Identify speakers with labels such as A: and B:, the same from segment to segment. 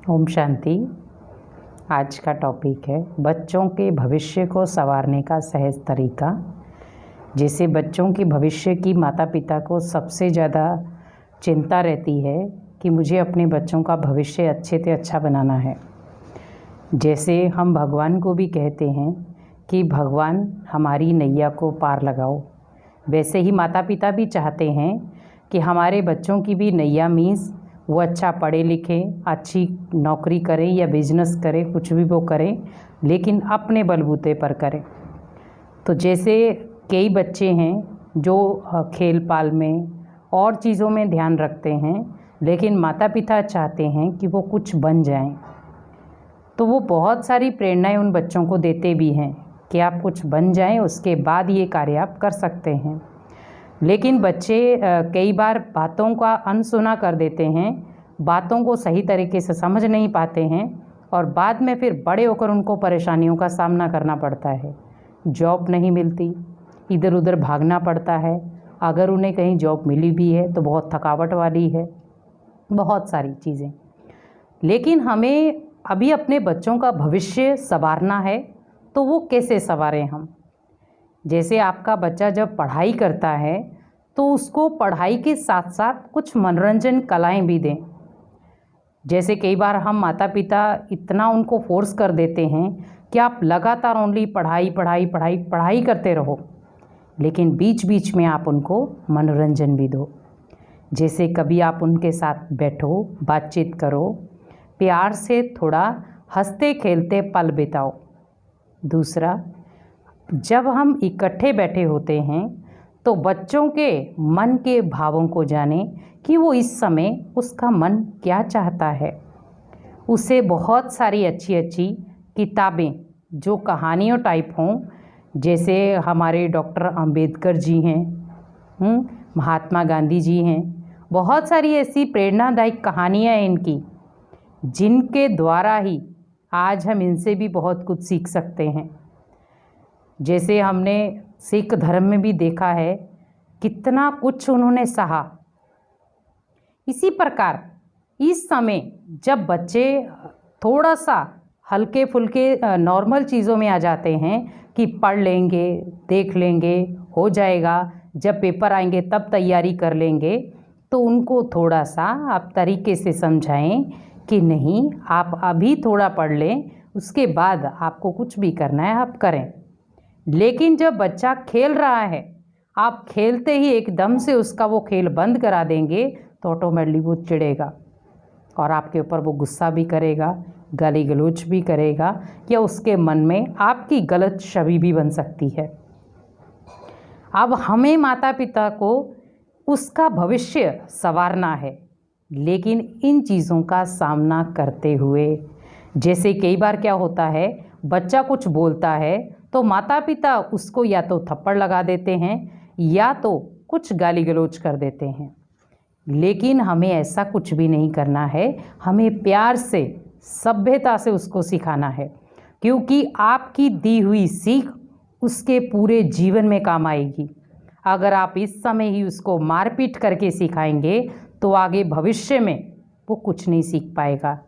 A: ओम शांति। आज का टॉपिक है बच्चों के भविष्य को संवारने का सहज तरीका। जैसे बच्चों के भविष्य की माता पिता को सबसे ज़्यादा चिंता रहती है कि मुझे अपने बच्चों का भविष्य अच्छे से अच्छा बनाना है। जैसे हम भगवान को भी कहते हैं कि भगवान हमारी नैया को पार लगाओ, वैसे ही माता पिता भी चाहते हैं कि हमारे बच्चों की भी नैया मीन्स वो अच्छा पढ़े लिखे, अच्छी नौकरी करें या बिजनेस करें, कुछ भी वो करें, लेकिन अपने बलबूते पर करें। तो जैसे कई बच्चे हैं जो खेल पाल में और चीज़ों में ध्यान रखते हैं, लेकिन माता पिता चाहते हैं कि वो कुछ बन जाएं। तो वो बहुत सारी प्रेरणाएं उन बच्चों को देते भी हैं कि आप कुछ बन जाएं, उसके बाद ये कार्य आप कर सकते हैं। लेकिन बच्चे कई बार बातों का अनसुना कर देते हैं, बातों को सही तरीके से समझ नहीं पाते हैं और बाद में फिर बड़े होकर उनको परेशानियों का सामना करना पड़ता है। जॉब नहीं मिलती, इधर उधर भागना पड़ता है। अगर उन्हें कहीं जॉब मिली भी है तो बहुत थकावट वाली है, बहुत सारी चीज़ें। लेकिन हमें अभी अपने बच्चों का भविष्य संवारना है, तो वो कैसे संवारें हम? जैसे आपका बच्चा जब पढ़ाई करता है तो उसको पढ़ाई के साथ साथ कुछ मनोरंजन कलाएं भी दें। जैसे कई बार हम माता पिता इतना उनको फोर्स कर देते हैं कि आप लगातार ओनली पढ़ाई पढ़ाई पढ़ाई पढ़ाई करते रहो, लेकिन बीच बीच में आप उनको मनोरंजन भी दो। जैसे कभी आप उनके साथ बैठो, बातचीत करो, प्यार से थोड़ा हंसते खेलते पल बिताओ। दूसरा, जब हम इकट्ठे बैठे होते हैं तो बच्चों के मन के भावों को जानें कि वो इस समय उसका मन क्या चाहता है। उसे बहुत सारी अच्छी अच्छी किताबें जो कहानियों टाइप हों, जैसे हमारे डॉक्टर अंबेडकर जी हैं, महात्मा गांधी जी हैं, बहुत सारी ऐसी प्रेरणादायक कहानियाँ हैं इनकी, जिनके द्वारा ही आज हम इनसे भी बहुत कुछ सीख सकते हैं। जैसे हमने सिख धर्म में भी देखा है कितना कुछ उन्होंने सहा। इसी प्रकार इस समय जब बच्चे थोड़ा सा हल्के फुल्के नॉर्मल चीज़ों में आ जाते हैं कि पढ़ लेंगे, देख लेंगे, हो जाएगा, जब पेपर आएंगे तब तैयारी कर लेंगे, तो उनको थोड़ा सा आप तरीके से समझाएं कि नहीं, आप अभी थोड़ा पढ़ लें, उसके बाद आपको कुछ भी करना है आप करें। लेकिन जब बच्चा खेल रहा है, आप खेलते ही एकदम से उसका वो खेल बंद करा देंगे तो ऑटोमेटिकली वो चिढ़ेगा और आपके ऊपर वो गुस्सा भी करेगा, गाली गलौज भी करेगा, या उसके मन में आपकी गलत छवि भी बन सकती है। अब हमें माता पिता को उसका भविष्य संवारना है, लेकिन इन चीज़ों का सामना करते हुए। जैसे कई बार क्या होता है, बच्चा कुछ बोलता है तो माता पिता उसको या तो थप्पड़ लगा देते हैं या तो कुछ गाली गलौज कर देते हैं। लेकिन हमें ऐसा कुछ भी नहीं करना है, हमें प्यार से, सभ्यता से उसको सिखाना है, क्योंकि आपकी दी हुई सीख उसके पूरे जीवन में काम आएगी। अगर आप इस समय ही उसको मारपीट करके सिखाएंगे तो आगे भविष्य में वो कुछ नहीं सीख पाएगा।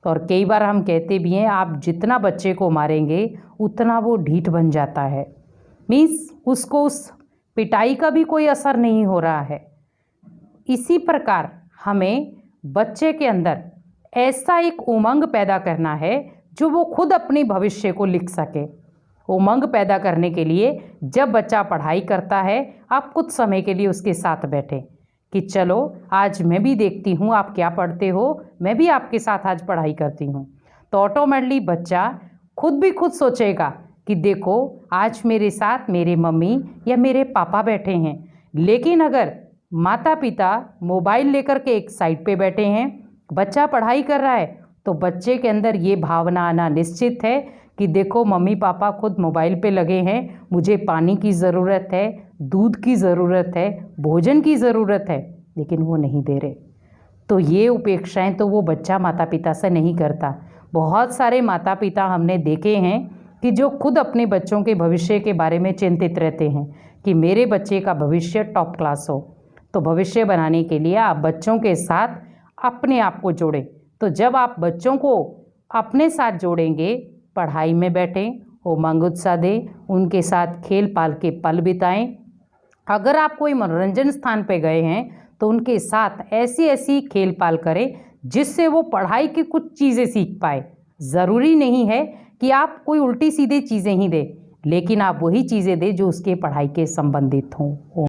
A: और कई बार हम कहते भी हैं, आप जितना बच्चे को मारेंगे उतना वो ढीठ बन जाता है, मीन्स उसको उस पिटाई का भी कोई असर नहीं हो रहा है। इसी प्रकार हमें बच्चे के अंदर ऐसा एक उमंग पैदा करना है जो वो खुद अपने भविष्य को लिख सके। उमंग पैदा करने के लिए जब बच्चा पढ़ाई करता है, आप कुछ समय के लिए उसके साथ बैठें कि चलो आज मैं भी देखती हूँ आप क्या पढ़ते हो, मैं भी आपके साथ आज पढ़ाई करती हूँ। तो ऑटोमेटिकली बच्चा खुद भी खुद सोचेगा कि देखो आज मेरे साथ मेरे मम्मी या मेरे पापा बैठे हैं। लेकिन अगर माता पिता मोबाइल लेकर के एक साइड पे बैठे हैं, बच्चा पढ़ाई कर रहा है, तो बच्चे के अंदर ये भावना आना निश्चित है कि देखो मम्मी पापा खुद मोबाइल पे लगे हैं, मुझे पानी की ज़रूरत है, दूध की ज़रूरत है, भोजन की ज़रूरत है, लेकिन वो नहीं दे रहे। तो ये उपेक्षाएं तो वो बच्चा माता पिता से नहीं करता। बहुत सारे माता पिता हमने देखे हैं कि जो खुद अपने बच्चों के भविष्य के बारे में चिंतित रहते हैं कि मेरे बच्चे का भविष्य टॉप क्लास हो। तो भविष्य बनाने के लिए आप बच्चों के साथ अपने आप को जोड़ें, तो जब आप बच्चों को अपने साथ जोड़ेंगे, पढ़ाई में बैठें, उमंग उत्साह दें, उनके साथ खेल पाल के पल बिताएं। अगर आप कोई मनोरंजन स्थान पे गए हैं तो उनके साथ ऐसी ऐसी खेल पाल करें जिससे वो पढ़ाई की कुछ चीज़ें सीख पाए। ज़रूरी नहीं है कि आप कोई उल्टी सीधी चीज़ें ही दें, लेकिन आप वही चीज़ें दें जो उसके पढ़ाई के संबंधित हों।